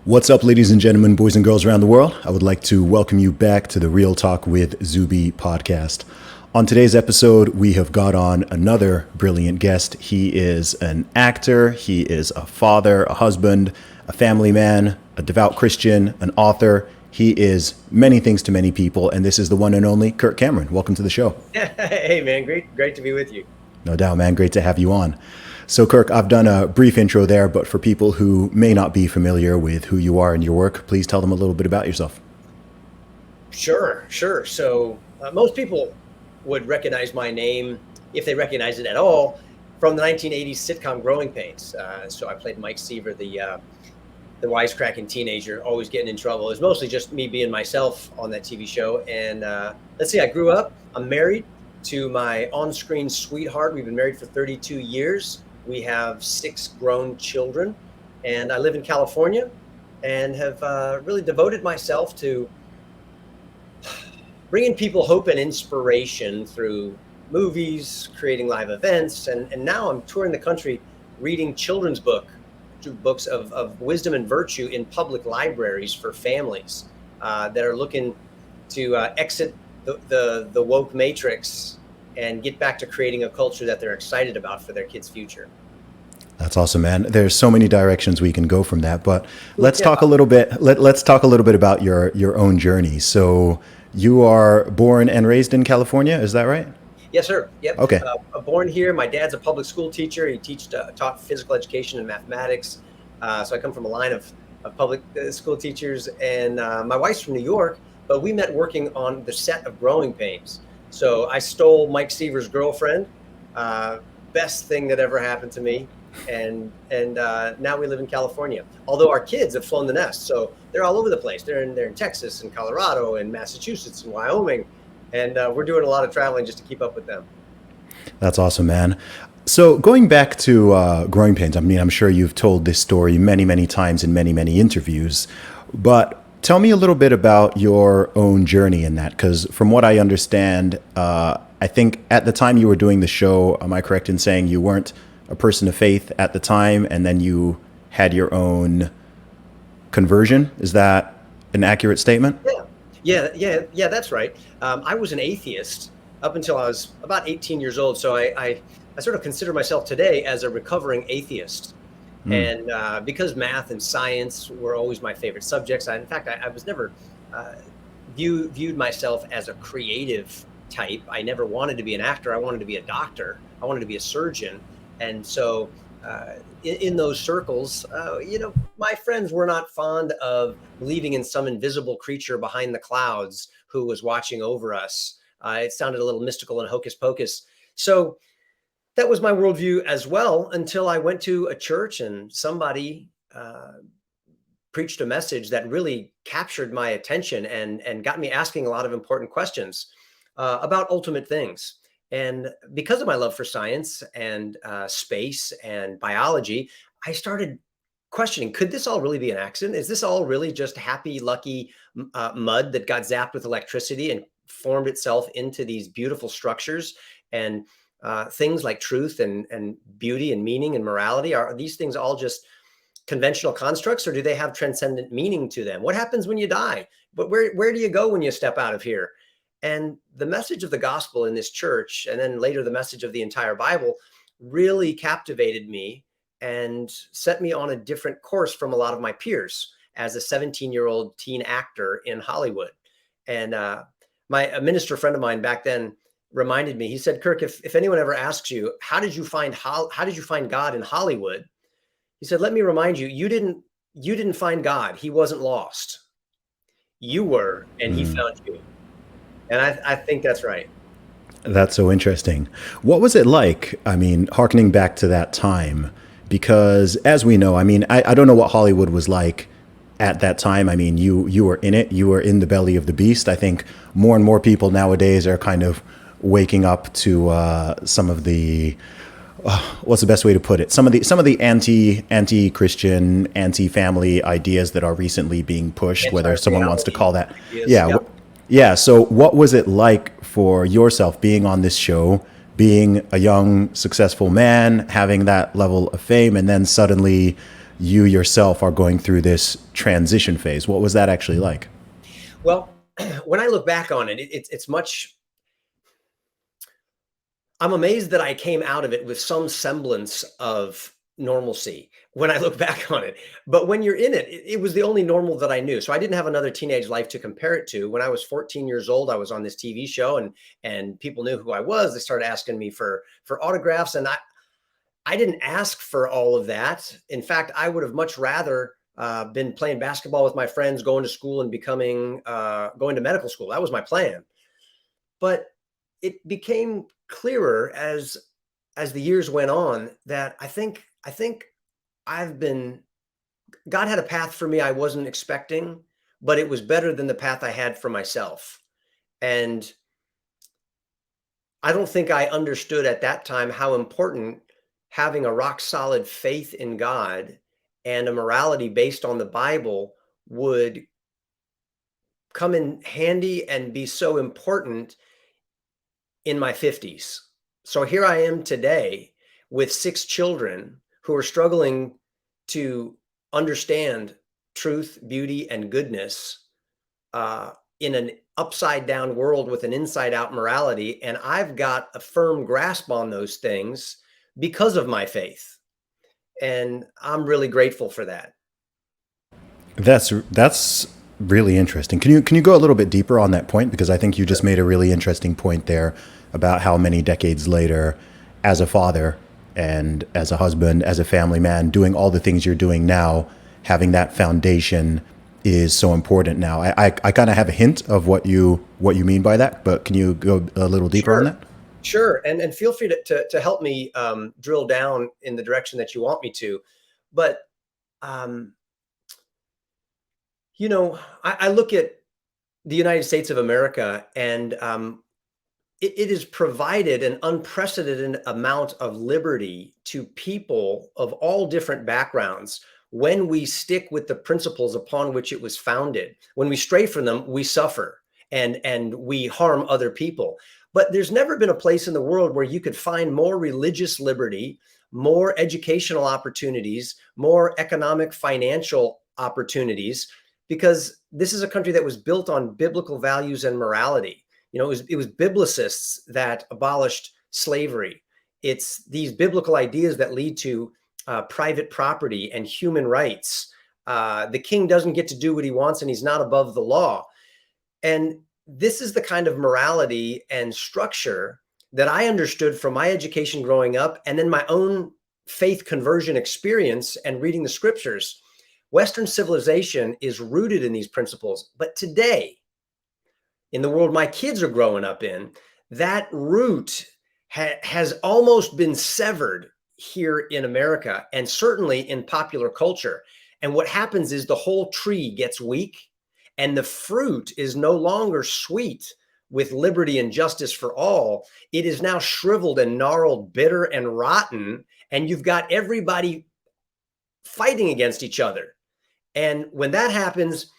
What's up, ladies and gentlemen, boys and girls around the world? I would like to welcome you back to the Real Talk with Zuby podcast. On today's episode, we have got on another brilliant guest. He is an actor, he is a father, a husband, a family man, a devout Christian, an author. He is many things to many people, and this is the one and only Kirk Cameron. Welcome to the show. Hey, man, great to be with you. No doubt, man. Great to have you on. So, Kirk, I've done a brief intro there, but for people who may not be familiar with who you are and your work, please tell them a little bit about yourself. Sure. So most people would recognize my name, if they recognize it at all, from the 1980s sitcom Growing Pains. So I played Mike Seaver, the wisecracking teenager, always getting in trouble. It was mostly just me being myself on that TV show. And let's see, I grew up, I'm married to my on-screen sweetheart. We've been married for 32 years. We have 6 grown children, and I live in California and have really devoted myself to bringing people hope and inspiration through movies, creating live events, and now I'm touring the country reading children's books of wisdom and virtue in public libraries for families that are looking to exit the woke matrix and get back to creating a culture that they're excited about for their kids' future. That's awesome, man. There's so many directions we can go from that, but let's talk a little bit. Let's talk a little bit about your own journey. So you are born and raised in California, is that right? Yes, sir. Yep. Okay. Born here. My dad's a public school teacher. He taught physical education and mathematics. So I come from a line of public school teachers, and my wife's from New York, but we met working on the set of Growing Pains. So I stole Mike Seaver's girlfriend. Best thing that ever happened to me. And now we live in California. Although our kids have flown the nest, so they're all over the place. They're in Texas and Colorado and Massachusetts and Wyoming, and we're doing a lot of traveling just to keep up with them. That's awesome, man. So going back to Growing Pains, I mean, I'm sure you've told this story many, many times in many, many interviews, but tell me a little bit about your own journey in that, because from what I understand, I think at the time you were doing the show, am I correct in saying you weren't a person of faith at the time, and then you had your own conversion? Is that an accurate statement? Yeah, that's right. I was an atheist up until I was about 18 years old. So I sort of consider myself today as a recovering atheist. And because math and science were always my favorite subjects, in fact, I was never viewed myself as a creative type. I never wanted to be an actor. I wanted to be a doctor. I wanted to be a surgeon. And so in those circles, my friends were not fond of believing in some invisible creature behind the clouds who was watching over us. It sounded a little mystical and hocus pocus. So that was my worldview as well, until I went to a church and somebody preached a message that really captured my attention and got me asking a lot of important questions about ultimate things. And because of my love for science and space and biology, I started questioning, could this all really be an accident? Is this all really just happy, lucky mud that got zapped with electricity and formed itself into these beautiful structures? And things like truth and beauty and meaning and morality, are these things all just conventional constructs, or do they have transcendent meaning to them? What happens when you die? But where do you go when you step out of here? And the message of the gospel in this church, and then later the message of the entire Bible, really captivated me and set me on a different course from a lot of my peers as a 17-year-old teen actor in Hollywood. And a minister friend of mine back then reminded me, he said, Kirk, if anyone ever asks you, how did you find God in Hollywood? He said, let me remind you, you didn't find God. He wasn't lost. You were, and he found you. And I think that's right. That's so interesting. What was it like? I mean, hearkening back to that time, because as we know, I mean, I don't know what Hollywood was like at that time. I mean, you were in it, you were in the belly of the beast. I think more and more people nowadays are kind of waking up to some of the what's the best way to put it? Some of the anti-Christian, anti-family ideas that are recently being pushed, whether someone wants to call that. Yeah. So what was it like for yourself being on this show, being a young, successful man, having that level of fame, and then suddenly you yourself are going through this transition phase. What was that actually like? Well, when I look back on it, it's much. I'm amazed that I came out of it with some semblance of normalcy when I look back on it. But when you're in it, it was the only normal that I knew. So I didn't have another teenage life to compare it to. When I was 14 years old, I was on this TV show, and people knew who I was. They started asking me for autographs, and I didn't ask for all of that. In fact, I would have much rather been playing basketball with my friends, going to school, and going to medical school. That was my plan. But it became clearer as the years went on that I think God had a path for me I wasn't expecting, but it was better than the path I had for myself. And I don't think I understood at that time how important having a rock solid faith in God and a morality based on the Bible would come in handy and be so important in my 50s. So here I am today with 6 children who are struggling to understand truth, beauty, and goodness in an upside down world with an inside out morality. And I've got a firm grasp on those things because of my faith. And I'm really grateful for that. That's really interesting. Can you go a little bit deeper on that point? Because I think you just made a really interesting point there about how many decades later, as a father and as a husband, as a family man, doing all the things you're doing now, having that foundation is so important now. I kind of have a hint of what you mean by that, but can you go a little deeper on that? Sure. And feel free to help me drill down in the direction that you want me to. But, I look at the United States of America, and it has provided an unprecedented amount of liberty to people of all different backgrounds when we stick with the principles upon which it was founded. When we stray from them, we suffer and we harm other people. But there's never been a place in the world where you could find more religious liberty, more educational opportunities, more economic, financial opportunities, because this is a country that was built on biblical values and morality. It was biblicists that abolished slavery. It's these biblical ideas that lead to private property and human rights. The king doesn't get to do what he wants, and he's not above the law. And this is the kind of morality and structure that I understood from my education growing up, and then my own faith conversion experience and reading the scriptures. Western civilization is rooted in these principles. But today, in the world my kids are growing up in, that root has almost been severed here in America, and certainly in popular culture. And what happens is the whole tree gets weak, and the fruit is no longer sweet with liberty and justice for all. It is now shriveled and gnarled, bitter and rotten, and you've got everybody fighting against each other. And when that happens,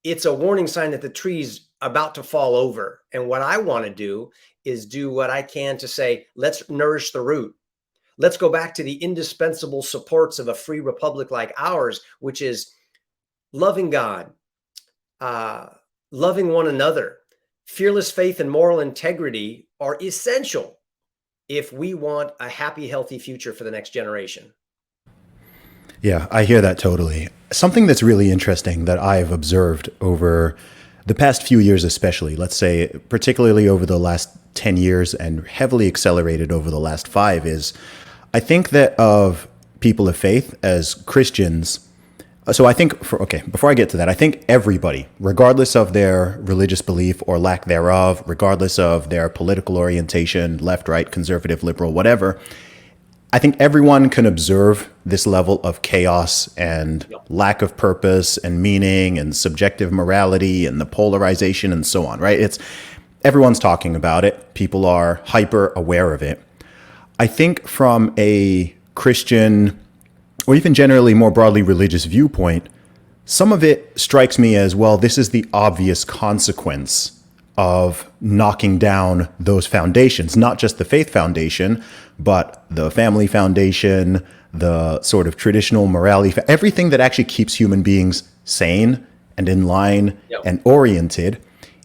it's a warning sign that the tree's about to fall over. And what I want to do is do what I can to say, let's nourish the root. Let's go back to the indispensable supports of a free republic like ours, which is loving God, loving one another. Fearless faith and moral integrity are essential if we want a happy, healthy future for the next generation. Yeah, I hear that totally. Something that's really interesting that I've observed over the past few years, especially, let's say, particularly over the last 10 years and heavily accelerated over the last 5, is I think that of people of faith as Christians. So I think, before I get to that, I think everybody, regardless of their religious belief or lack thereof, regardless of their political orientation, left, right, conservative, liberal, whatever, I think everyone can observe this level of chaos and lack of purpose and meaning and subjective morality and the polarization and so on, right? Everyone's talking about it. People are hyper aware of it. I think from a Christian or even generally more broadly religious viewpoint, some of it strikes me as, well, this is the obvious consequence of knocking down those foundations, not just the faith foundation, but the family foundation, the sort of traditional morality, everything that actually keeps human beings sane and in line Yep. and oriented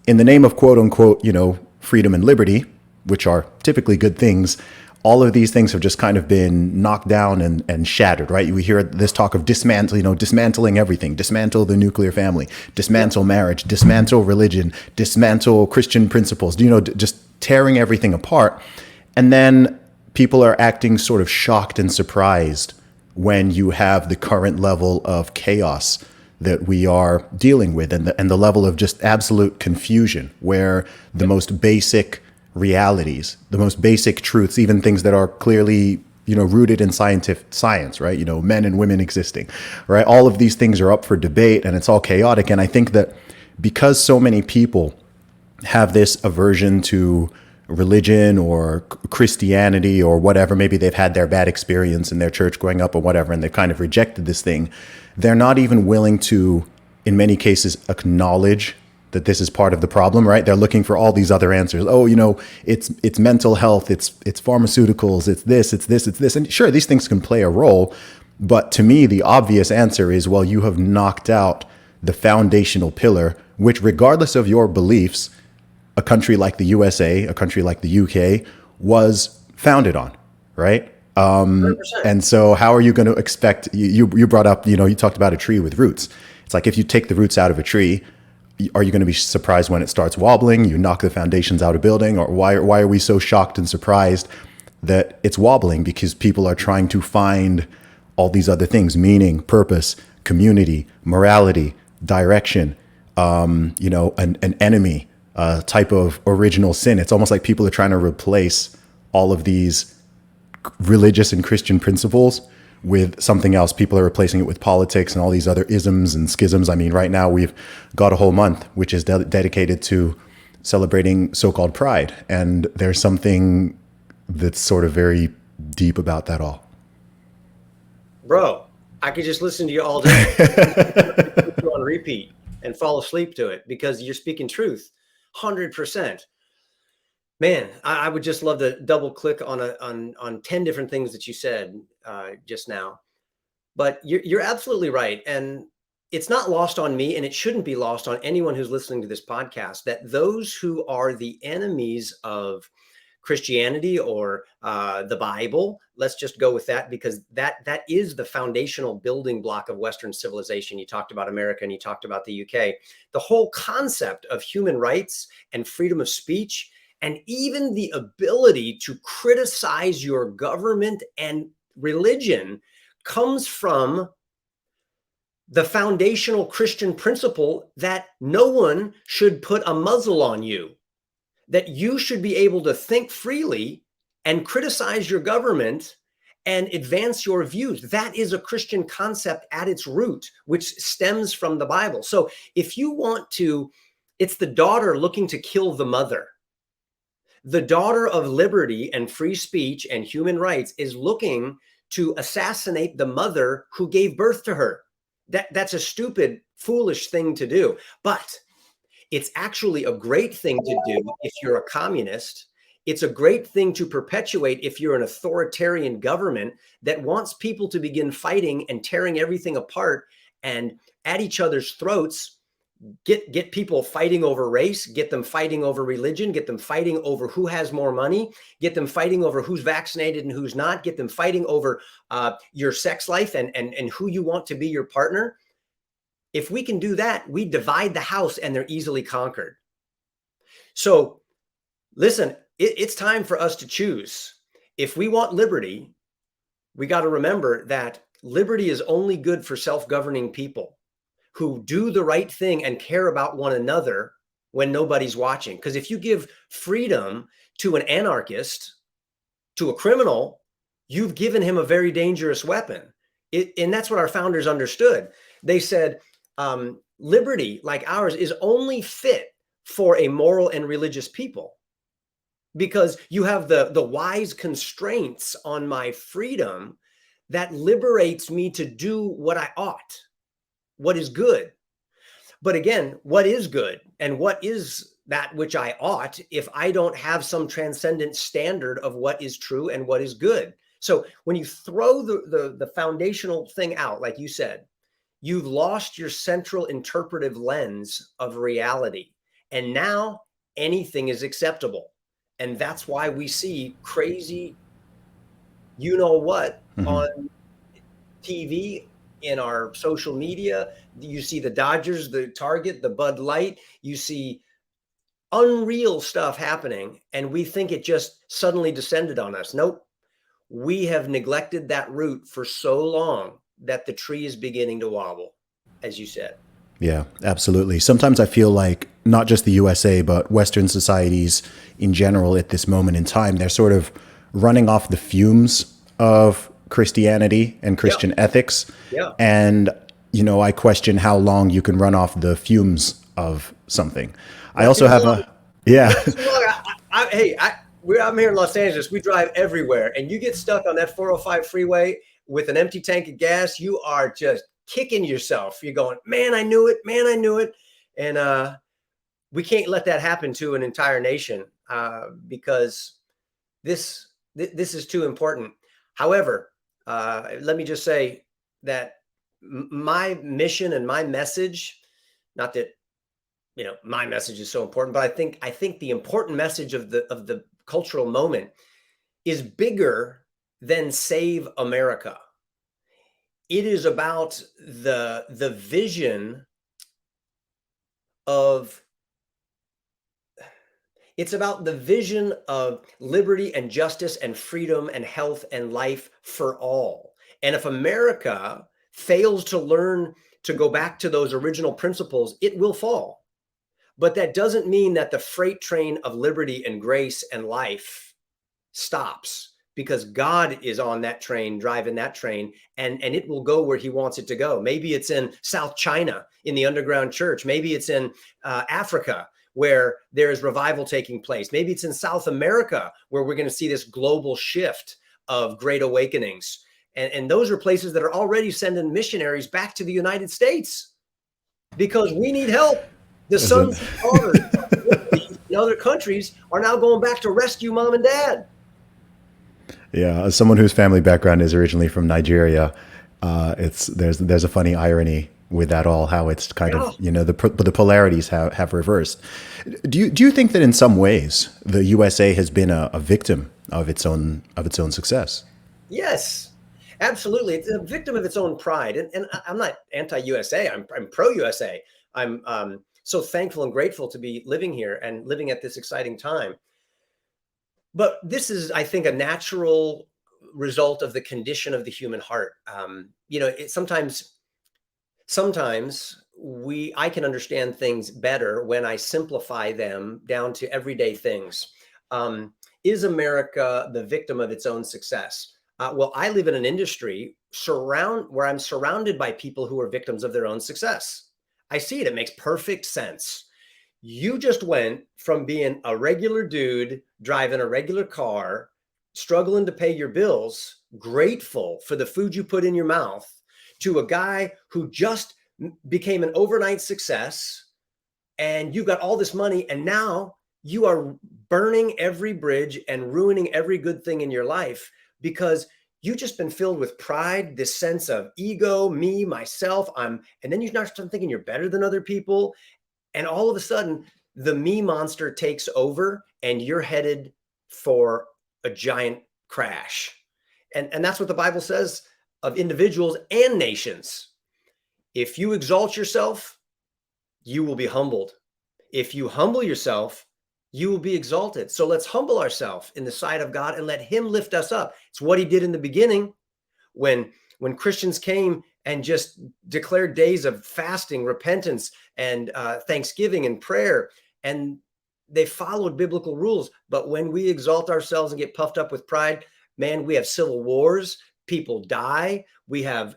in the name of quote unquote, freedom and liberty, which are typically good things. All of these things have just kind of been knocked down and shattered, right? We hear this talk of dismantling everything, dismantle the nuclear family, dismantle marriage, dismantle religion, dismantle Christian principles, just tearing everything apart. And then people are acting sort of shocked and surprised when you have the current level of chaos that we are dealing with, and the level of just absolute confusion, where the most basic realities, the most basic truths, even things that are clearly, rooted in science, right? Men and women existing, right? All of these things are up for debate, and it's all chaotic. And I think that because so many people have this aversion to religion or Christianity or whatever, maybe they've had their bad experience in their church growing up or whatever, and they've kind of rejected this thing, they're not even willing to, in many cases, acknowledge that this is part of the problem, right? They're looking for all these other answers. Oh, it's mental health, it's pharmaceuticals, it's this. And sure, these things can play a role. But to me, the obvious answer is, well, you have knocked out the foundational pillar, which regardless of your beliefs, a country like the USA, a country like the UK was founded on, right? 100%. And so how are you going to expect, you brought up, you talked about a tree with roots. It's like if you take the roots out of a tree, are you going to be surprised when it starts wobbling? You knock the foundations out of building? Or why are we so shocked and surprised that it's wobbling? Because people are trying to find all these other things: meaning, purpose, community, morality, direction, an enemy, type of original sin. It's almost like people are trying to replace all of these religious and Christian principles with something else. People are replacing it with politics and all these other isms and schisms. I mean, right now we've got a whole month which is dedicated to celebrating so-called pride. And there's something that's sort of very deep about that all. Bro, I could just listen to you all day put you on repeat and fall asleep to it, because you're speaking truth 100%. Man, I would just love to double click on 10 different things that you said just now. But you're absolutely right. And it's not lost on me, and it shouldn't be lost on anyone who's listening to this podcast, that those who are the enemies of Christianity or the Bible, let's just go with that, because that is the foundational building block of Western civilization. You talked about America and you talked about the UK. The whole concept of human rights and freedom of speech, and even the ability to criticize your government and religion, comes from the foundational Christian principle that no one should put a muzzle on you, that you should be able to think freely and criticize your government and advance your views. That is a Christian concept at its root, which stems from the Bible. So if you want to, it's the daughter looking to kill the mother. The daughter of liberty and free speech and human rights is looking to assassinate the mother who gave birth to her. That's a stupid, foolish thing to do. But it's actually a great thing to do if you're a communist. It's a great thing to perpetuate if you're an authoritarian government that wants people to begin fighting and tearing everything apart and at each other's throats. Get people fighting over race, get them fighting over religion, get them fighting over who has more money, get them fighting over who's vaccinated and who's not, get them fighting over your sex life and who you want to be your partner. If we can do that, we divide the house and they're easily conquered. So listen, it's time for us to choose. If we want liberty, we got to remember that liberty is only good for self-governing people who do the right thing and care about one another when nobody's watching. Because if you give freedom to an anarchist, to a criminal, you've given him a very dangerous weapon. And that's what our founders understood. They said, liberty like ours is only fit for a moral and religious people, because you have the wise constraints on my freedom that liberates me to do what I ought, what is good. But again, what is good and what is that which I ought if I don't have some transcendent standard of what is true and what is good? So when you throw the foundational thing out, like you said, you've lost your central interpretive lens of reality. And now anything is acceptable. And that's why we see crazy, you know what, on TV, in our social media. You see the Dodgers, the Target, the Bud Light. You see unreal stuff happening. And we think it just suddenly descended on us. Nope. We have neglected that root for so long that the tree is beginning to wobble, as you said. Yeah, absolutely. Sometimes I feel like not just the USA, but Western societies in general at this moment in time, they're sort of running off the fumes of Christianity and Christian ethics. Yeah. And, you know, I question how long you can run off the fumes of something. I also have I'm here in Los Angeles. We drive everywhere, and you get stuck on that 405 freeway with an empty tank of gas. You are just kicking yourself. You're going, man, I knew it. Man, I knew it. And we can't let that happen to an entire nation because this is too important. However, let me just say that my mission and my message, not that, you know, my message is so important, but I think the important message of the cultural moment is bigger than Save America. It is about the vision of, it's about the vision of liberty and justice and freedom and health and life for all. And if America fails to learn to go back to those original principles, it will fall. But that doesn't mean that the freight train of liberty and grace and life stops, because God is on that train, driving that train, and it will go where he wants it to go. Maybe it's in South China, in the underground church. Maybe it's in Africa, where there is revival taking place. Maybe it's in South America, where we're going to see this global shift of great awakenings. And those are places that are already sending missionaries back to the United States because we need help. The sons and daughters in other countries are now going back to rescue mom and dad. Yeah, as someone whose family background is originally from Nigeria, there's a funny irony with that all, how it's kind of, you know, the polarities have reversed. Do you think that in some ways the USA has been a victim of its own success? Yes, absolutely. It's a victim of its own pride. And I'm not anti-USA. I'm pro-USA. I'm so thankful and grateful to be living here and living at this exciting time. But this is, I think, a natural result of the condition of the human heart. You know, sometimes I can understand things better when I simplify them down to everyday things. Is America the victim of its own success? Well, I live in an industry where I'm surrounded by people who are victims of their own success. I see it. It makes perfect sense. You just went from being a regular dude driving a regular car, struggling to pay your bills, grateful for the food you put in your mouth, to a guy who just became an overnight success, and you got all this money, and now you are burning every bridge and ruining every good thing in your life because you've just been filled with pride, this sense of ego, me, myself, and then you start thinking you're better than other people. And all of a sudden, the me monster takes over and you're headed for a giant crash. And that's what the Bible says of individuals and nations. If you exalt yourself, you will be humbled. If you humble yourself, you will be exalted. So let's humble ourselves in the sight of God and let him lift us up. It's what he did in the beginning when Christians came and just declared days of fasting, repentance, and thanksgiving and prayer. And they followed biblical rules. But when we exalt ourselves and get puffed up with pride, man, we have civil wars, people die, we have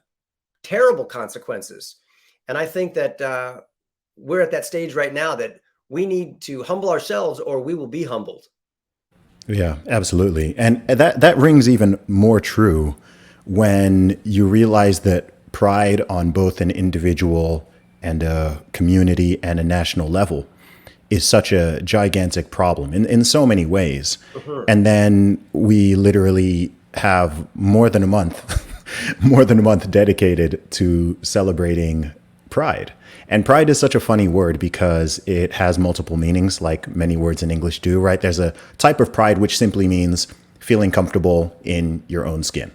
terrible consequences. And I think that we're at that stage right now that we need to humble ourselves or we will be humbled. Yeah, absolutely. And that rings even more true when you realize that pride on both an individual and a community and a national level is such a gigantic problem in so many ways. And then we literally have more than a month, more than a month dedicated to celebrating pride. And pride is such a funny word because it has multiple meanings, like many words in English do, right? There's a type of pride which simply means feeling comfortable in your own skin,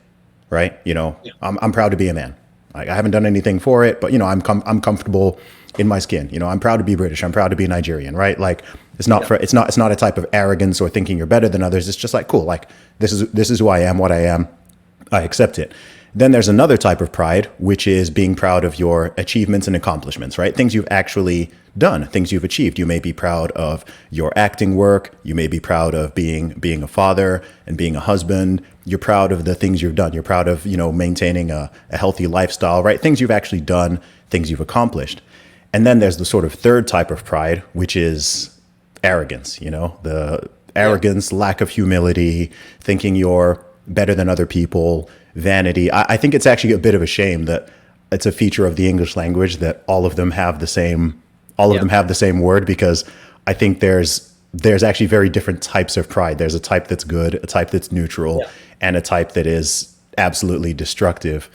right? Yeah. I'm proud to be a man. Like, I haven't done anything for it, but I'm comfortable in my skin. I'm proud to be British. I'm proud to be Nigerian, right? Like, it's not a type of arrogance or thinking you're better than others. It's just like, cool. Like, this is who I am, what I am. I accept it. Then there's another type of pride, which is being proud of your achievements and accomplishments, right? Things you've actually done, things you've achieved. You may be proud of your acting work. You may be proud of being a father and being a husband. You're proud of the things you've done. You're proud of, maintaining a healthy lifestyle, right? Things you've actually done, things you've accomplished. And then there's the sort of third type of pride, which is arrogance, the arrogance, lack of humility, thinking you're better than other people, vanity. I think it's actually a bit of a shame that it's a feature of the English language that all of them have the same word, because I think there's actually very different types of pride. There's a type that's good, a type that's neutral, and a type that is absolutely destructive.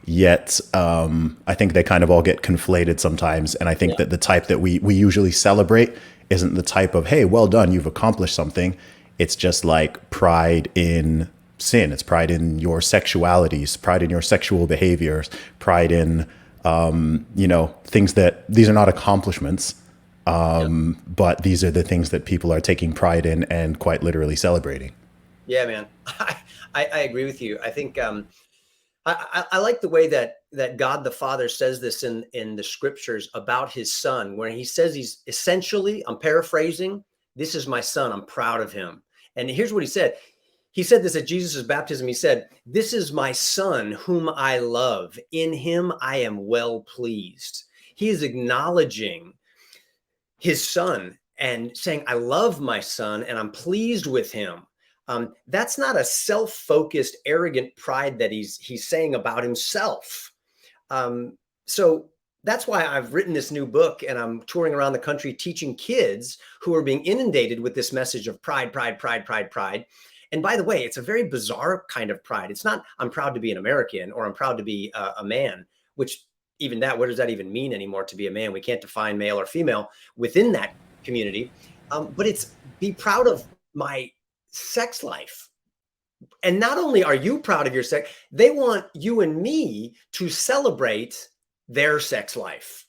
Yet I think they kind of all get conflated sometimes. And I think that the type that we usually celebrate isn't the type of, hey, well done, you've accomplished something. It's just like pride in sin. It's pride in your sexualities, pride in your sexual behaviors, pride in, things that these are not accomplishments, but these are the things that people are taking pride in and quite literally celebrating. Yeah, man. I agree with you. I think I like the way that God the Father says this in the scriptures about his son, where he says he's essentially, I'm paraphrasing, this is my son, I'm proud of him. And here's what he said. He said this at Jesus' baptism. He said, this is my son whom I love. In him I am well pleased. He is acknowledging his son and saying, I love my son and I'm pleased with him. That's not a self-focused, arrogant pride that he's saying about himself. So that's why I've written this new book and I'm touring around the country teaching kids who are being inundated with this message of pride, pride, pride, pride, pride. And by the way, it's a very bizarre kind of pride. It's not, I'm proud to be an American or I'm proud to be a man, which even that, what does that even mean anymore to be a man? We can't define male or female within that community. But it's be proud of my sex life. And not only are you proud of your sex, they want you and me to celebrate their sex life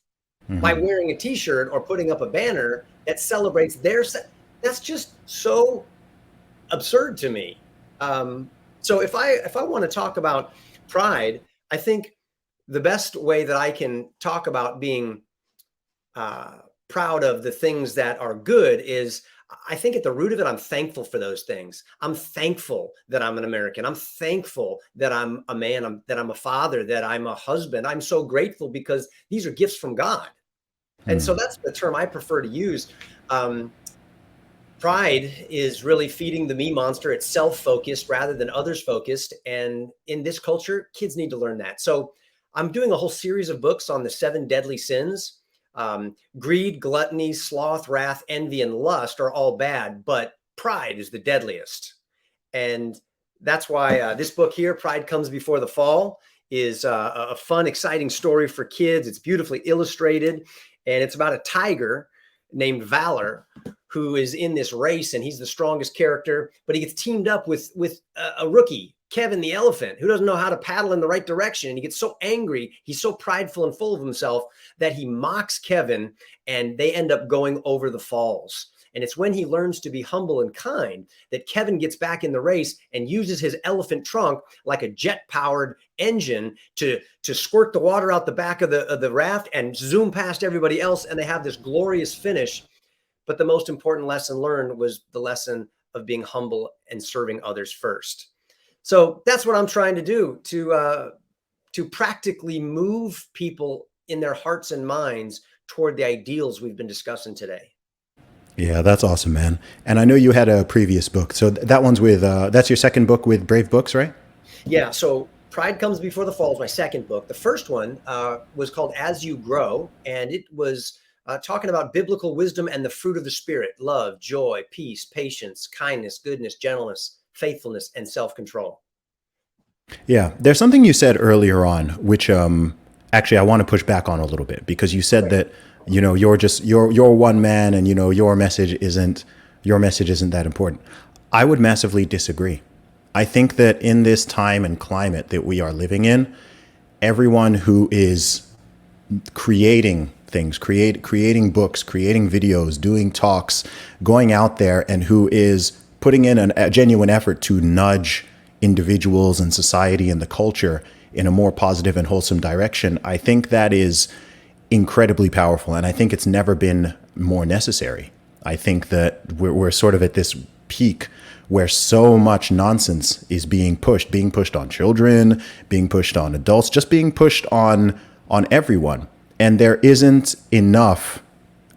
by wearing a t-shirt or putting up a banner that celebrates their sex. That's just so absurd to me. So if I want to talk about pride, I think the best way that I can talk about being proud of the things that are good is, I think at the root of it, I'm thankful for those things. I'm thankful that I'm an American. I'm thankful that I'm a man, that I'm a father, that I'm a husband. I'm so grateful because these are gifts from God. And so that's the term I prefer to use. Pride is really feeding the me monster. It's self-focused rather than others focused. And in this culture, kids need to learn that. So I'm doing a whole series of books on the 7 deadly sins. Greed, gluttony, sloth, wrath, envy, and lust are all bad, but pride is the deadliest. And that's why this book here, Pride Comes Before the Fall, is a fun, exciting story for kids. It's beautifully illustrated, and it's about a tiger named Valor who is in this race, and he's the strongest character, but he gets teamed up with a rookie, Kevin the elephant, who doesn't know how to paddle in the right direction. And he gets so angry, he's so prideful and full of himself that he mocks Kevin, and they end up going over the falls. And it's when he learns to be humble and kind that Kevin gets back in the race and uses his elephant trunk like a jet-powered engine to squirt the water out the back of the raft and zoom past everybody else. And they have this glorious finish. But the most important lesson learned was the lesson of being humble and serving others first. So that's what I'm trying to do, to practically move people in their hearts and minds toward the ideals we've been discussing today. Yeah, that's awesome, man. And I know you had a previous book. So that one's with, that's your second book with Brave Books, right? Yeah. So Pride Comes Before the Fall is my second book. The first one was called As You Grow, and it was talking about biblical wisdom and the fruit of the Spirit: love, joy, peace, patience, kindness, goodness, gentleness, faithfulness, and self-control. Yeah, there's something you said earlier on, which actually I want to push back on a little bit because you said that you're just you're one man and your message isn't that important. I would massively disagree. I think that in this time and climate that we are living in, everyone who is creating things, creating books, creating videos, doing talks, going out there, and who is putting in a genuine effort to nudge individuals and society and the culture in a more positive and wholesome direction, I think that is incredibly powerful. And I think it's never been more necessary. I think that we're sort of at this peak where so much nonsense is being pushed on children, being pushed on adults, just being pushed on everyone. And there isn't enough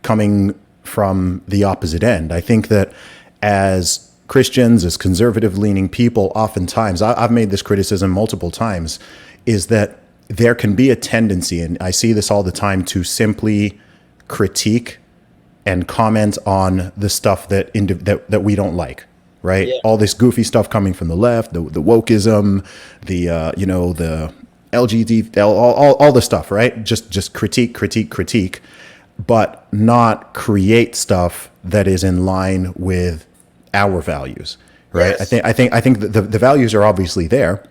coming from the opposite end. I think that as Christians, as conservative leaning people, oftentimes, I've made this criticism multiple times, is that there can be a tendency, and I see this all the time, to simply critique and comment on the stuff that we don't like, right? Yeah. All this goofy stuff coming from the left, the wokeism, the LGBT, all the stuff, right? Just critique, but not create stuff that is in line with our values, right? Yes. I think the values are obviously there,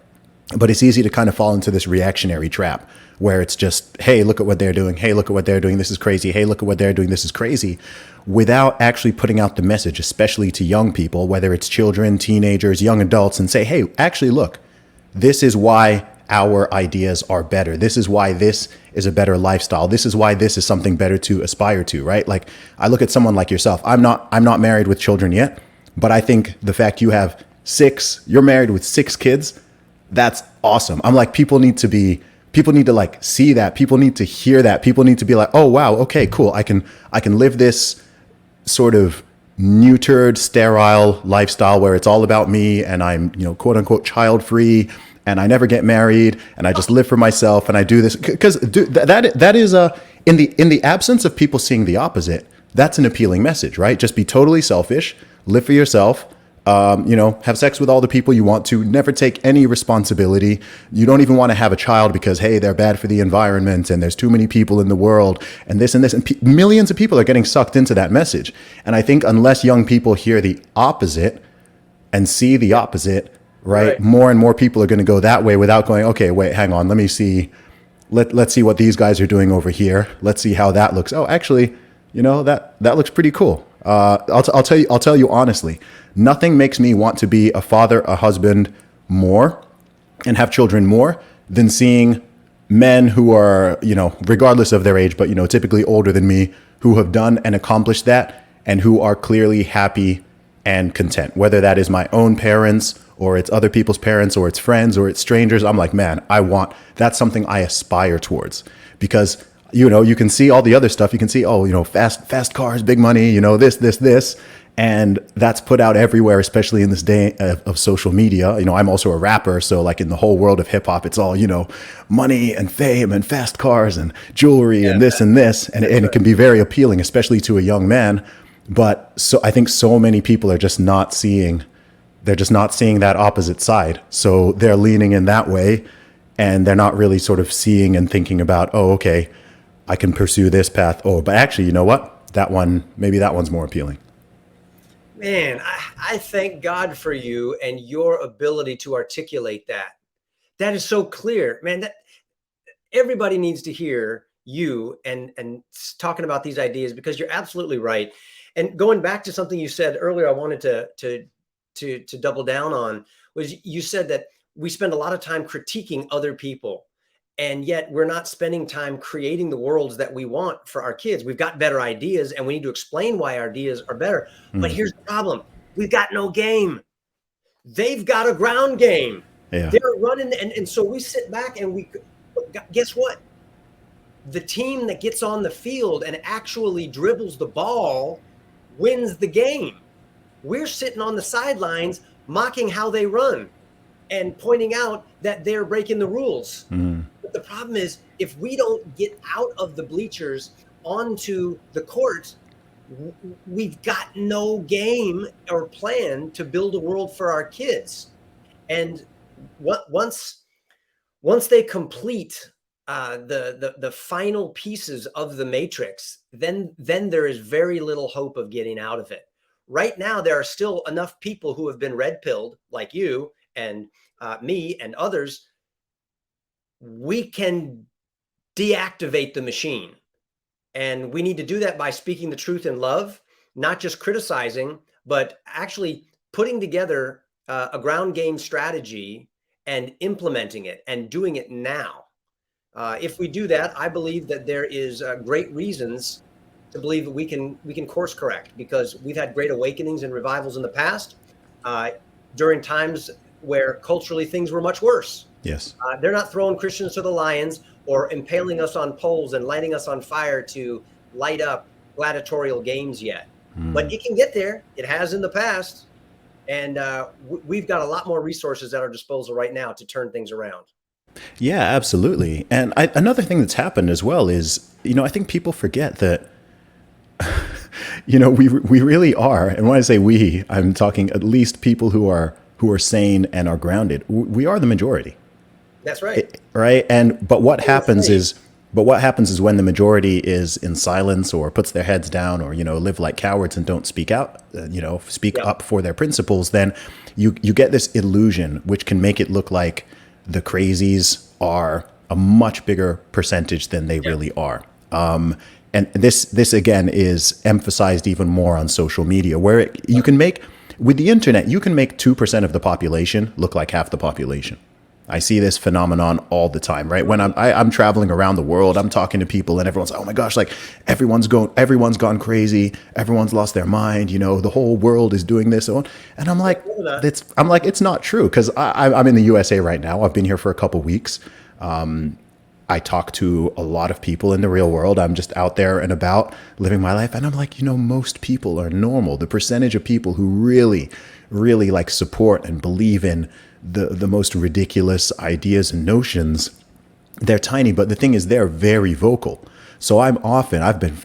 but it's easy to kind of fall into this reactionary trap where it's just, hey, look at what they're doing. Hey, look at what they're doing. This is crazy. Hey, look at what they're doing. This is crazy. Without actually putting out the message, especially to young people, whether it's children, teenagers, young adults, and say, hey, actually, look, this is why our ideas are better. This is why this is a better lifestyle. This is why this is something better to aspire to, right? Like I look at someone like yourself. I'm not married with children yet, but I think the fact you're married with 6 kids, that's awesome. I'm like, people need to like see that. People need to hear that. People need to be like, oh wow, okay, cool. I can live this sort of neutered, sterile lifestyle where it's all about me and I'm, quote unquote child free and I never get married and I just live for myself and I do this because that is in the absence of people seeing the opposite, that's an appealing message, right? Just be totally selfish, live for yourself, have sex with all the people you want to, never take any responsibility. You don't even want to have a child because, hey, they're bad for the environment and there's too many people in the world and this and this. And millions of people are getting sucked into that message. And I think unless young people hear the opposite and see the opposite, right, more and more people are going to go that way without going, okay, wait, hang on, let me see. Let's see what these guys are doing over here. Let's see how that looks. Oh, actually, that looks pretty cool. I'll tell you honestly, nothing makes me want to be a father, a husband more and have children more than seeing men who are, regardless of their age, but, typically older than me, who have done and accomplished that and who are clearly happy and content, whether that is my own parents or it's other people's parents or it's friends or it's strangers. I'm like, man, that's something I aspire towards because you can see all the other stuff. You can see, fast cars, big money, this, and that's put out everywhere, especially in this day of social media. I'm also a rapper. So like in the whole world of hip hop, it's all, money and fame and fast cars and jewelry and this and this. And it can be very appealing, especially to a young man. But so I think so many people are just not seeing that opposite side. So they're leaning in that way and they're not really sort of seeing and thinking about, oh, okay, I can pursue this path. Oh, but actually, you know what? Maybe that one's more appealing. Man, I thank God for you and your ability to articulate that. That is so clear, man. That everybody needs to hear you and talking about these ideas because you're absolutely right. And going back to something you said earlier, I wanted to double down on was you said that we spend a lot of time critiquing other people. And yet we're not spending time creating the worlds that we want for our kids. We've got better ideas and we need to explain why our ideas are better. But here's the problem. We've got no game. They've got a ground game. Yeah. They're running. And so we sit back and guess what? The team that gets on the field and actually dribbles the ball wins the game. We're sitting on the sidelines mocking how they run and pointing out that they're breaking the rules. But the problem is, if we don't get out of the bleachers onto the court, we've got no game or plan to build a world for our kids. And once they complete the final pieces of the matrix, then there is very little hope of getting out of it. Right now, there are still enough people who have been red pilled, like you and me and others. We can deactivate the machine, and we need to do that by speaking the truth in love, not just criticizing, but actually putting together a ground game strategy and implementing it and doing it now. If we do that, I believe that there is great reasons to believe that we can course correct, because we've had great awakenings and revivals in the past during times where culturally things were much worse. Yes. They're not throwing Christians to the lions or impaling us on poles and lighting us on fire to light up gladiatorial games yet. But it can get there. It has in the past. And we've got a lot more resources at our disposal right now to turn things around. Yeah, absolutely. And another thing that's happened as well is, I think people forget that, we really are. And when I say we, I'm talking at least people who are sane and are grounded. We are the majority. That's right. Right. But what happens is when the majority is in silence or puts their heads down or, live like cowards and don't speak out, speak up for their principles, then you get this illusion, which can make it look like the crazies are a much bigger percentage than they really are. And this again is emphasized even more on social media, where you can make, with the internet, you can make 2% of the population look like half the population. I see this phenomenon all the time, right? When I'm traveling around the world, I'm talking to people and everyone's like, oh my gosh, like everyone's gone crazy. Everyone's lost their mind. The whole world is doing this. And I'm like, it's not true. Cause I'm in the USA right now. I've been here for a couple weeks. I talk to a lot of people in the real world. I'm just out there and about living my life. And I'm like, most people are normal. The percentage of people who really, really like support and believe in the most ridiculous ideas and notions, they're tiny. But the thing is, they're very vocal. So I've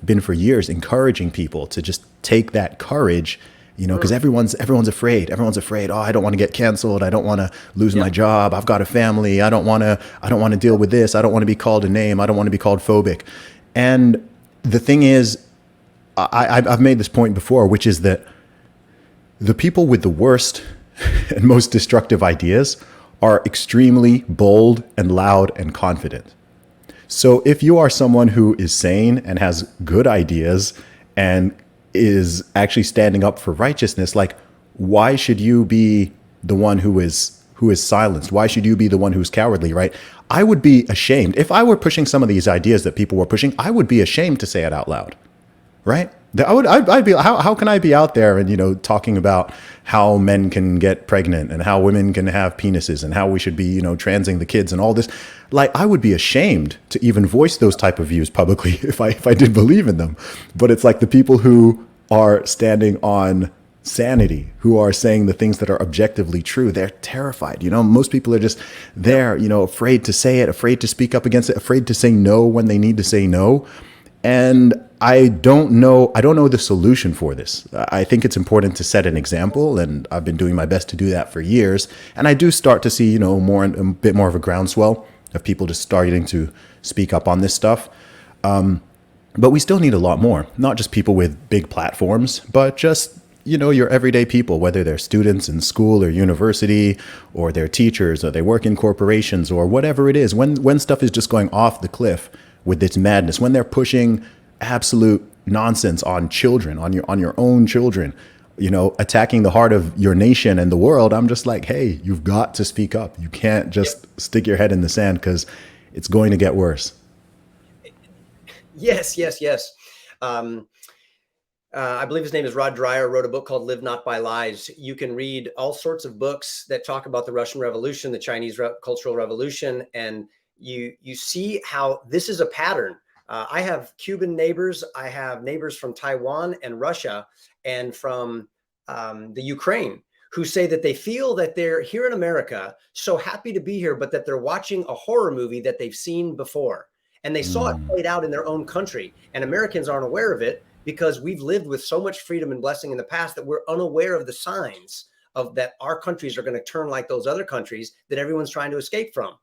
been for years encouraging people to just take that courage, because everyone's afraid. Everyone's afraid. Oh, I don't want to get canceled. I don't want to lose my job. I've got a family. I don't want to deal with this. I don't want to be called a name. I don't want to be called phobic. And the thing is, I've made this point before, which is that the people with the worst and most destructive ideas are extremely bold and loud and confident. So if you are someone who is sane and has good ideas and is actually standing up for righteousness, like, why should you be the one who is silenced? Why should you be the one who's cowardly, right? I would be ashamed. If I were pushing some of these ideas that people were pushing, I would be ashamed to say it out loud, right? I'd be, how can I be out there and, talking about how men can get pregnant and how women can have penises and how we should be, transing the kids and all this. Like, I would be ashamed to even voice those type of views publicly if I did believe in them. But it's like the people who are standing on sanity, who are saying the things that are objectively true, they're terrified. Most people are just there, afraid to say it, afraid to speak up against it, afraid to say no when they need to say no. And I don't know the solution for this. I think it's important to set an example, and I've been doing my best to do that for years. And I do start to see, a bit more of a groundswell of people just starting to speak up on this stuff. But we still need a lot more, not just people with big platforms, but just, your everyday people, whether they're students in school or university, or they're teachers, or they work in corporations, or whatever it is. When stuff is just going off the cliff with this madness, when they're pushing absolute nonsense on children, on your own children, attacking the heart of your nation and the world, I'm just like, hey, you've got to speak up. You can't just stick your head in the sand, because it's going to get worse. Yes. I believe his name is Rod Dreyer, wrote a book called Live Not by Lies. You can read all sorts of books that talk about the Russian Revolution, the Chinese Cultural Revolution, and you see how this is a pattern. I have Cuban neighbors. I have neighbors from Taiwan and Russia and from the Ukraine who say that they feel that they're here in America, so happy to be here, but that they're watching a horror movie that they've seen before. And they saw it played out in their own country. And Americans aren't aware of it because we've lived with so much freedom and blessing in the past that we're unaware of the signs of that our countries are going to turn like those other countries that everyone's trying to escape from.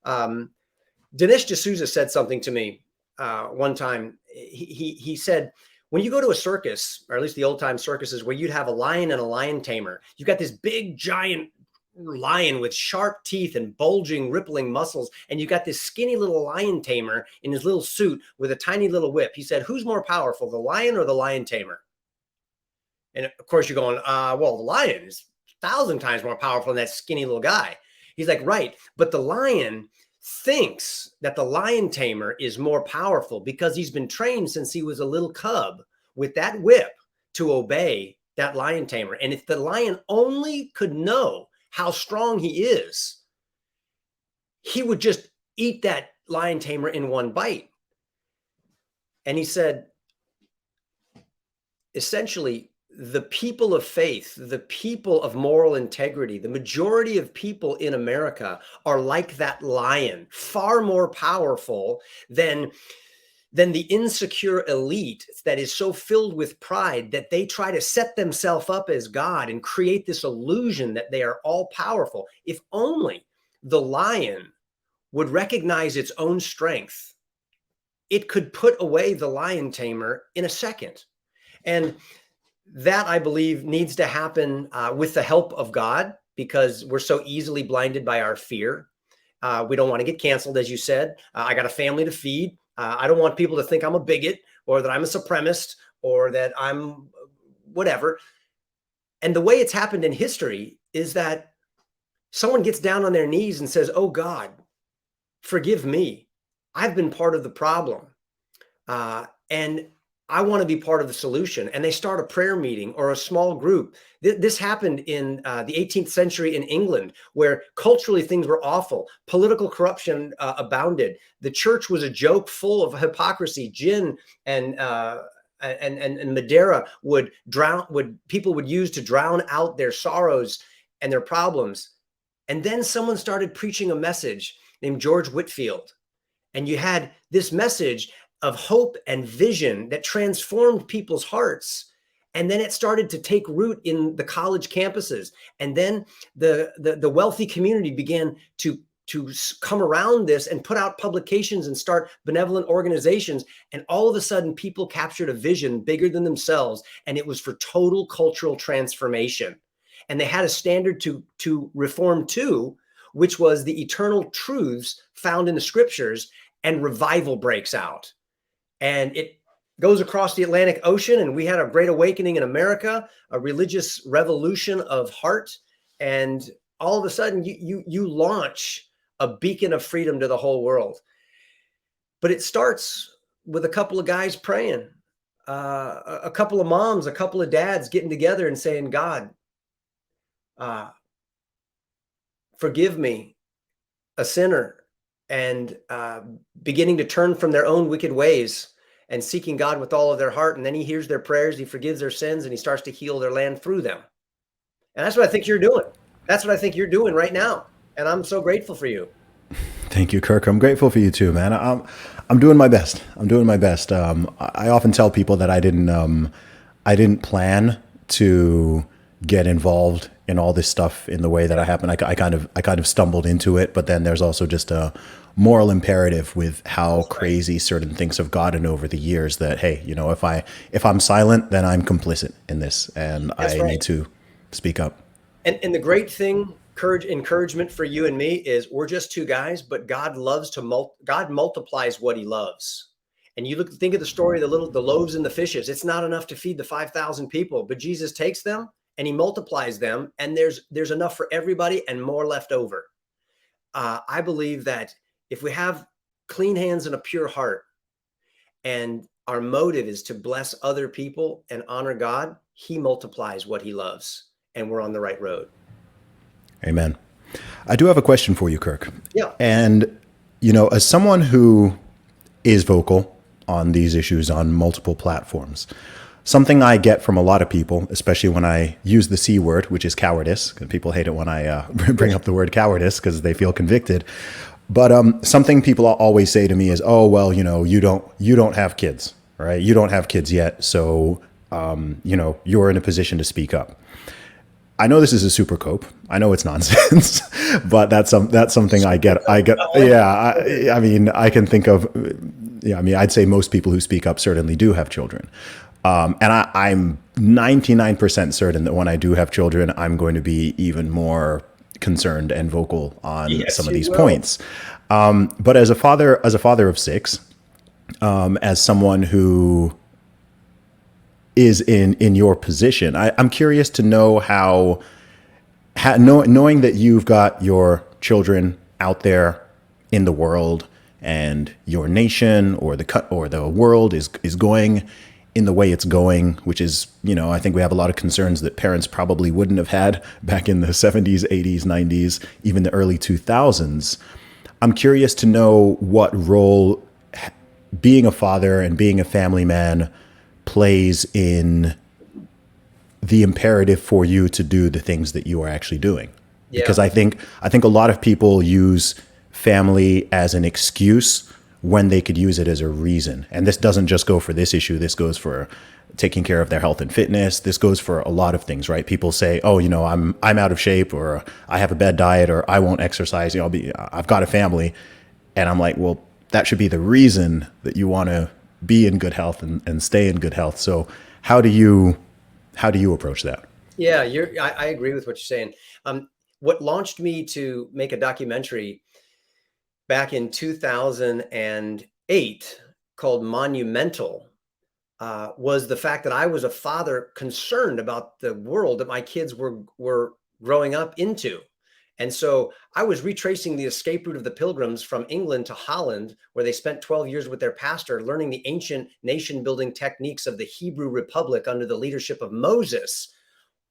Dinesh D'Souza said something to me one time. He said, when you go to a circus, or at least the old time circuses, where you'd have a lion and a lion tamer, you've got this big giant lion with sharp teeth and bulging, rippling muscles, and you got this skinny little lion tamer in his little suit with a tiny little whip. He said, who's more powerful, the lion or the lion tamer? And of course you're going, well, the lion is 1,000 times more powerful than that skinny little guy. He's like, right, but the lion thinks that the lion tamer is more powerful because he's been trained since he was a little cub with that whip to obey that lion tamer. And if the lion only could know how strong he is, he would just eat that lion tamer in one bite. And he said, essentially, the people of faith, the people of moral integrity, the majority of people in America are like that lion, far more powerful than the insecure elite that is so filled with pride that they try to set themselves up as God and create this illusion that they are all powerful. If only the lion would recognize its own strength, it could put away the lion tamer in a second. And that, I believe, needs to happen with the help of God, because we're so easily blinded by our fear. We don't want to get canceled, as you said. I got a family to feed. I don't want people to think I'm a bigot or that I'm a supremacist or that I'm whatever. And the way it's happened in history is that someone gets down on their knees and says, oh God, forgive me. I've been part of the problem. And I want to be part of the solution. And they start a prayer meeting or a small group. This happened in the 18th century in England, where culturally things were awful. Political corruption abounded. The church was a joke full of hypocrisy. Gin and Madeira people would use to drown out their sorrows and their problems. And then someone started preaching a message named George Whitefield. And you had this message of hope and vision that transformed people's hearts. And then it started to take root in the college campuses. And then the wealthy community began to come around this and put out publications and start benevolent organizations. And all of a sudden, people captured a vision bigger than themselves. And it was for total cultural transformation. And they had a standard to reform to, which was the eternal truths found in the scriptures, and revival breaks out. And it goes across the Atlantic Ocean, and we had a great awakening in America, a religious revolution of heart. And all of a sudden you launch a beacon of freedom to the whole world. But it starts with a couple of guys praying, a couple of moms, a couple of dads getting together and saying, God, forgive me, a sinner, and beginning to turn from their own wicked ways and seeking God with all of their heart. And then he hears their prayers, he forgives their sins, and he starts to heal their land through them. And that's what I think you're doing. That's what I think you're doing right now. And I'm so grateful for you. Thank you, Kirk. I'm grateful for you too, man. I'm doing my best. I'm doing my best. I often tell people that I didn't plan to get involved in all this stuff in the way that I happened. I kind of stumbled into it, but then there's also just a moral imperative with how crazy certain things have gotten over the years that, hey, you know, if I'm silent, then I'm complicit in this, and I need to speak up. And the great thing, encouragement for you and me is we're just two guys, but God multiplies what he loves. And you think of the story of the loaves and the fishes. It's not enough to feed the 5,000 people, but Jesus takes them and he multiplies them, and there's enough for everybody and more left over. I believe that if we have clean hands and a pure heart, and our motive is to bless other people and honor God, he multiplies what he loves, and we're on the right road. Amen. I do have a question for you, Kirk. Yeah. And, you know, as someone who is vocal on these issues on multiple platforms, something I get from a lot of people, especially when I use the C word, which is cowardice, because people hate it when I bring up the word cowardice because they feel convicted. But something people always say to me is, "Oh, well, you know, you don't have kids, right? You don't have kids yet, so you know, you're in a position to speak up." I know this is a super cope. I know it's nonsense, but that's something I get. Yeah. I mean, I can think of. Yeah. I mean, I'd say most people who speak up certainly do have children, and I'm 99% certain that when I do have children, I'm going to be even more concerned and vocal on some of these points. But as a father of six, as someone who is in your position, I'm curious to know how knowing that you've got your children out there in the world, and your nation or the world is going in the way it's going, which is, I think we have a lot of concerns that parents probably wouldn't have had back in the 70s, 80s, 90s, even the early 2000s. I'm curious to know what role being a father and being a family man plays in the imperative for you to do the things that you are actually doing. Yeah. Because I think a lot of people use family as an excuse when they could use it as a reason. And this doesn't just go for this issue. This goes for taking care of their health and fitness. This goes for a lot of things, right? People say, oh, I'm out of shape, or I have a bad diet, or I won't exercise. I've got a family. And I'm like, well, that should be the reason that you want to be in good health and stay in good health. So how do you approach that? Yeah, I agree with what you're saying. What launched me to make a documentary back in 2008 called Monumental was the fact that I was a father concerned about the world that my kids were growing up into. And so I was retracing the escape route of the Pilgrims from England to Holland, where they spent 12 years with their pastor, learning the ancient nation building techniques of the Hebrew Republic under the leadership of Moses.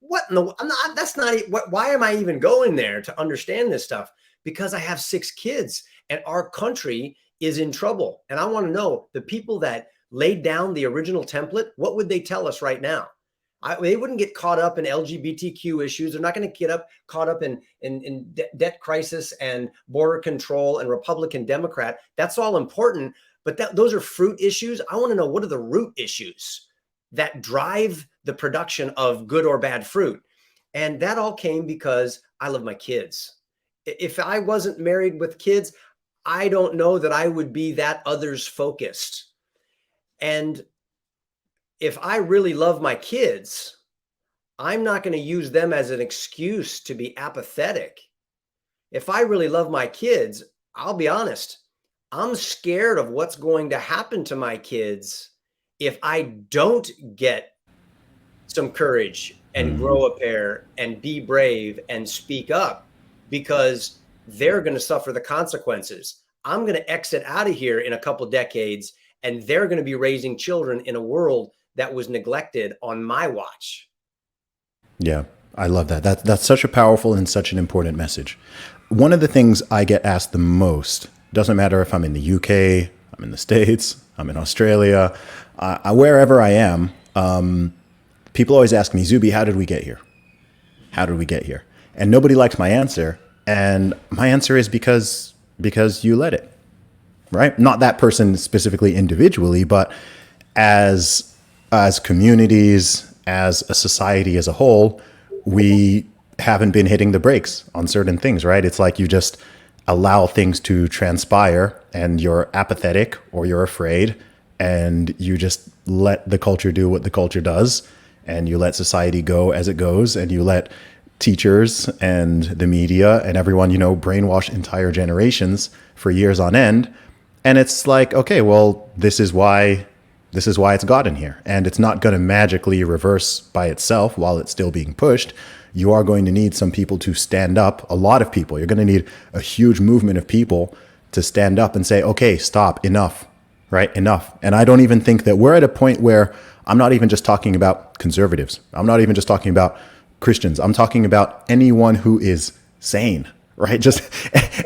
Why am I even going there to understand this stuff? Because I have 6 kids and our country is in trouble. And I want to know, the people that laid down the original template, what would they tell us right now? They wouldn't get caught up in LGBTQ issues. They're not going to get caught up in debt crisis and border control and Republican Democrat. That's all important, but those are fruit issues. I want to know, what are the root issues that drive the production of good or bad fruit? And that all came because I love my kids. If I wasn't married with kids, I don't know that I would be that others focused. And if I really love my kids, I'm not going to use them as an excuse to be apathetic. If I really love my kids, I'll be honest, I'm scared of what's going to happen to my kids if I don't get some courage and grow a pair and be brave and speak up, because they're going to suffer the consequences. I'm going to exit out of here in a couple decades, and they're going to be raising children in a world that was neglected on my watch. Yeah, I love that. That's such a powerful and such an important message. One of the things I get asked the most, doesn't matter if I'm in the UK, I'm in the States, I'm in Australia, wherever I am, people always ask me, Zuby, how did we get here? How did we get here? And nobody likes my answer. And my answer is because you let it, right? Not that person specifically individually, but as communities, as a society as a whole, we haven't been hitting the brakes on certain things, right? It's like you just allow things to transpire and you're apathetic or you're afraid, and you just let the culture do what the culture does, and you let society go as it goes, and you let teachers and the media and everyone, brainwash entire generations for years on end. And it's like, okay, well, this is why it's gotten here. And it's not going to magically reverse by itself while it's still being pushed. You are going to need some people to stand up, a lot of people. You're going to need a huge movement of people to stand up and say, okay, stop, enough, right? Enough. And I don't even think that we're at a point where I'm not even just talking about conservatives. I'm not even just talking about Christians. I'm talking about anyone who is sane, right? Just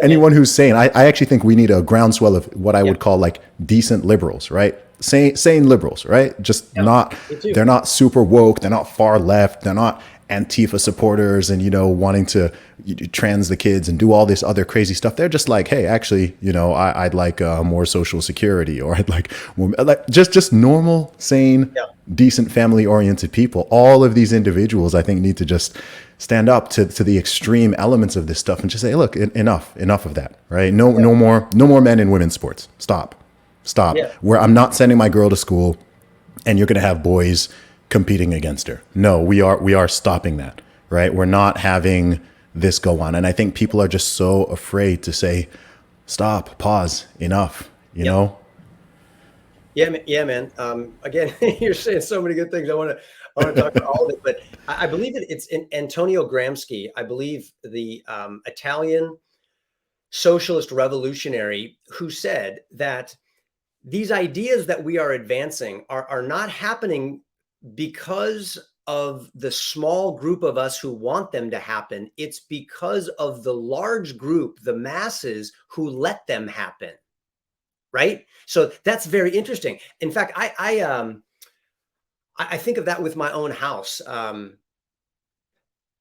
anyone who's sane. I actually think we need a groundswell of what I would call like decent liberals, right? Sane liberals, right? Just they're not super woke. They're not far left. They're not Antifa supporters and, wanting to trans the kids and do all this other crazy stuff. They're just like, hey, actually, I'd like more social security, or I'd like just normal, sane, decent, family oriented people. All of these individuals, I think, need to just stand up to the extreme elements of this stuff and just say, look, enough of that, right? No more men in women's sports. Stop. Yeah. Where I'm not sending my girl to school and you're going to have boys competing against her. No, we are stopping that, right? We're not having this go on. And I think people are just so afraid to say, stop, pause, enough, you know? Yeah, man. Again, you're saying so many good things. I want to talk about all of it, but I believe it's in Antonio Gramsci. I believe the Italian socialist revolutionary who said that these ideas that we are advancing are not happening because of the small group of us who want them to happen. It's because of the large group, the masses, who let them happen. Right. So that's very interesting. In fact, I think of that with my own house.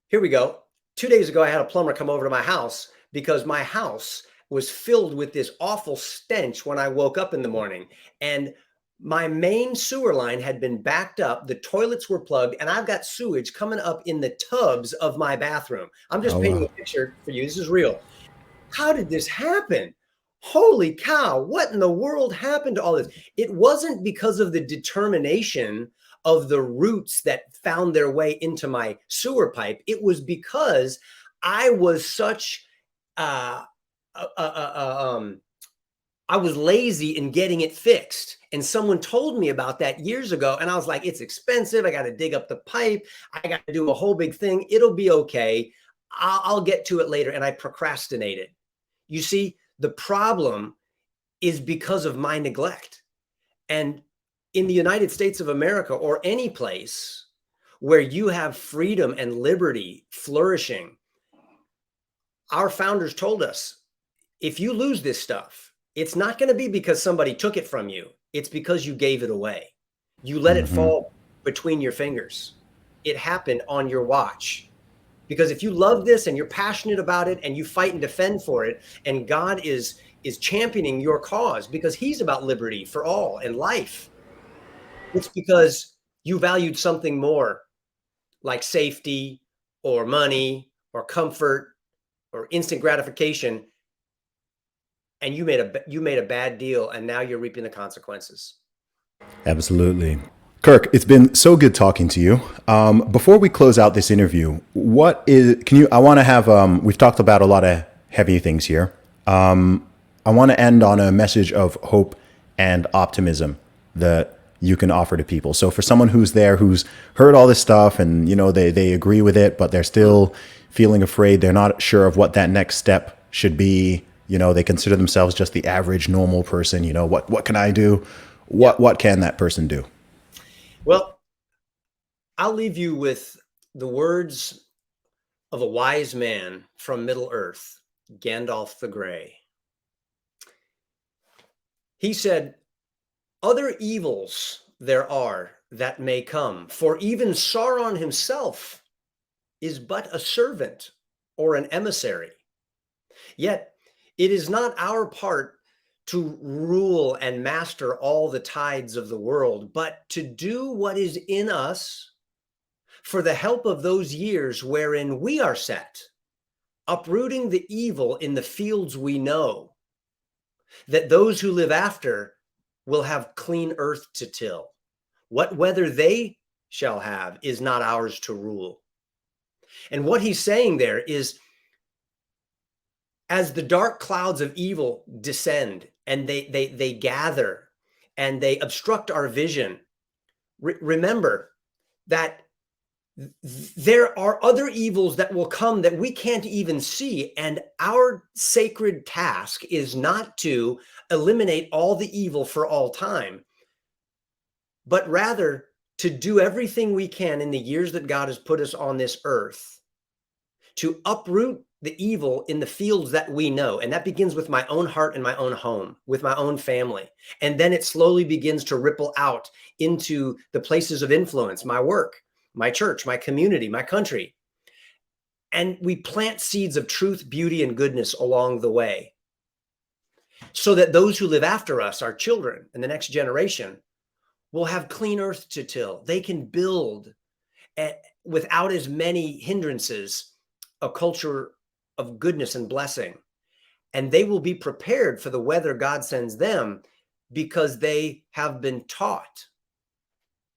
Here we go. 2 days ago, I had a plumber come over to my house because my house was filled with this awful stench when I woke up in the morning. And my main sewer line had been backed up. The toilets were plugged, and I've got sewage coming up in the tubs of my bathroom. I'm just Oh, painting wow. a picture for you. This is real. How did this happen? Holy cow, what in the world happened to all this? It wasn't because of the determination of the roots that found their way into my sewer pipe. It was because I was such uh, uh, uh, uh, um, I was lazy in getting it fixed. And someone told me about that years ago. And I was like, it's expensive. I got to dig up the pipe. I got to do a whole big thing. It'll be okay. I'll get to it later. And I procrastinated. You see, the problem is because of my neglect. And in the United States of America, or any place where you have freedom and liberty flourishing, our founders told us, if you lose this stuff, it's not going to be because somebody took it from you. It's because you gave it away. You let it fall between your fingers. It happened on your watch. Because if you love this and you're passionate about it and you fight and defend for it, and God is championing your cause because he's about liberty for all and life, it's because you valued something more, like safety or money or comfort or instant gratification, and you made a bad deal, and now you're reaping the consequences. Absolutely. Kirk, it's been so good talking to you. Before we close out this interview, I want to have, we've talked about a lot of heavy things here. I want to end on a message of hope and optimism that you can offer to people. So for someone who's there, who's heard all this stuff and, they agree with it, but they're still feeling afraid, they're not sure of what that next step should be. They consider themselves just the average normal person. What can I do? What can that person do? Well, I'll leave you with the words of a wise man from Middle Earth, Gandalf the Grey. He said, other evils there are that may come, for even Sauron himself is but a servant or an emissary. Yet it is not our part to rule and master all the tides of the world, but to do what is in us for the help of those years wherein we are set, uprooting the evil in the fields we know, that those who live after will have clean earth to till. What weather they shall have is not ours to rule. And what he's saying there is, as the dark clouds of evil descend and they gather and they obstruct our vision, remember that there are other evils that will come that we can't even see. And our sacred task is not to eliminate all the evil for all time, but rather to do everything we can in the years that God has put us on this earth to uproot the evil in the fields that we know. And that begins with my own heart and my own home, with my own family. And then it slowly begins to ripple out into the places of influence, my work, my church, my community, my country. And we plant seeds of truth, beauty, and goodness along the way, so that those who live after us, our children and the next generation, will have clean earth to till. They can build without as many hindrances, a culture of goodness and blessing. And they will be prepared for the weather God sends them because they have been taught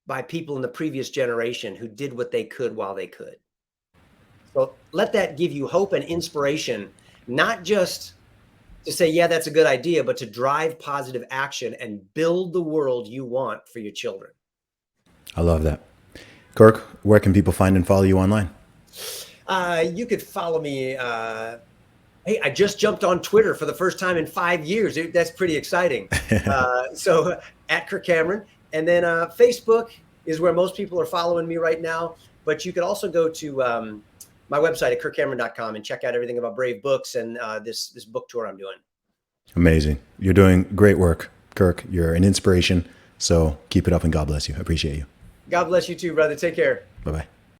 by people in the previous generation who did what they could while they could. So let that give you hope and inspiration, not just to say, yeah, that's a good idea, but to drive positive action and build the world you want for your children. I love that. Kirk, where can people find and follow you online? You could follow me. Hey, I just jumped on Twitter for the first time in 5 years. That's pretty exciting. So at Kirk Cameron. And then Facebook is where most people are following me right now. But you could also go to my website at kirkcameron.com and check out everything about Brave Books and this book tour I'm doing. Amazing. You're doing great work, Kirk. You're an inspiration. So keep it up and God bless you. I appreciate you. God bless you too, brother. Take care. Bye-bye.